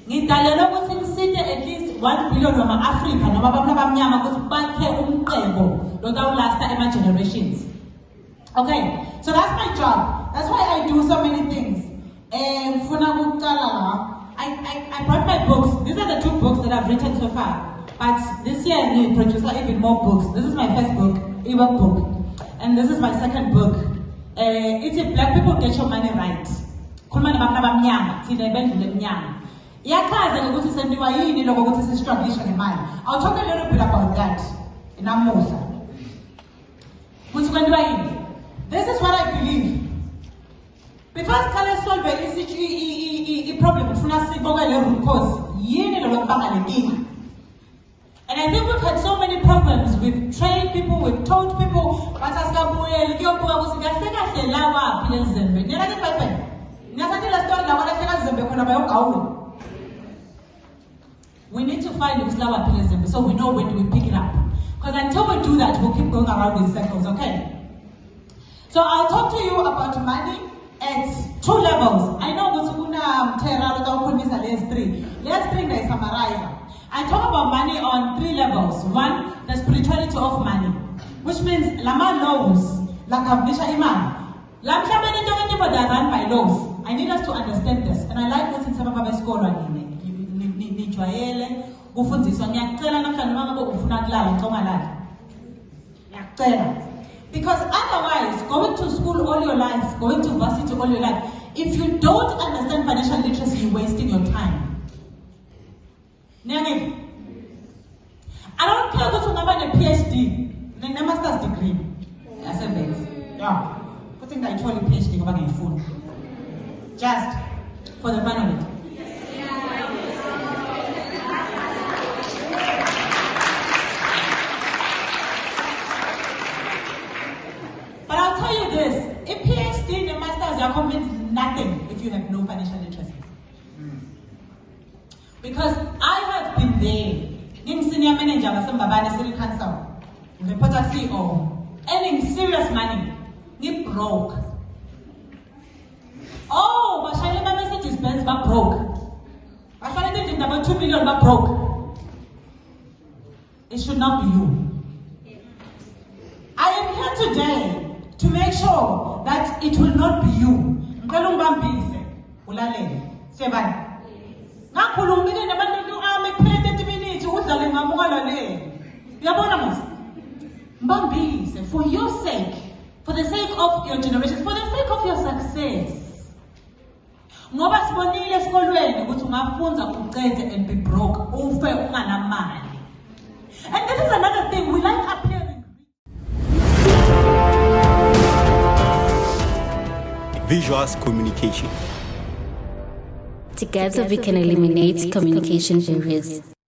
ngidalelwe ukuthi ngisinde at least 1 billion wama-Afrika noma abantu abamnyama ukuthi bakhe umqebo lotawulasta ema-generations. Okay, so that's my job. That's why I do so many things. I brought my books. These are the 2 books that I've written so far. But this year I need produce even more books. This is my first book, ebook book. And this is my second book. It's a Black People Get Your Money Right. I'll talk a little bit about that in Amosa. This is what I believe. Because I solve a problem, and I think we've had so many problems. We've trained people, we've told people, we need to find Uslawa Pilizim so we know when we pick it up. Because until we do that, we'll keep going around in circles, okay? So I'll talk to you about money at 2 levels. I know there's 3. Let's 3 I summarize. I talk about money on 3 levels. 1, the spirituality of money, which means Lama knows, Lakavnisha Iman. They run by laws. I need us to understand this. And I like this in some of our school. Because otherwise, going to school all your life, going to varsity all your life, if you don't understand financial literacy, you're wasting your time. I don't care what's number a PhD, a master's degree. Yeah. Putting that actually PhD over my phone. Just for the fun of it. But I'll tell you this, a PhD and a master's, you are convinced nothing if you have no financial literacy. Because I have been there. I'm senior manager of Mbabane City Council, reporter CEO, earning serious money. Ni broke. Oh, but Shile my message is Benz back broke. I find it in about 2 million back broke. It should not be you. I am here today to make sure that it will not be you. Mbambise, ulalele, seven. Nakhulumile nabantu amephethe 30 minutes udlale ngamulalele. Uyabona mos? Mbambise, for your sake, for the sake of your generation, for the sake of your success. Ngoba sibonile esikolweni ukuthi ungafunza uqede and be broke, ufe unganamali. And this is another thing, we like appearing. Visuals communication. Together we can eliminate communication barriers.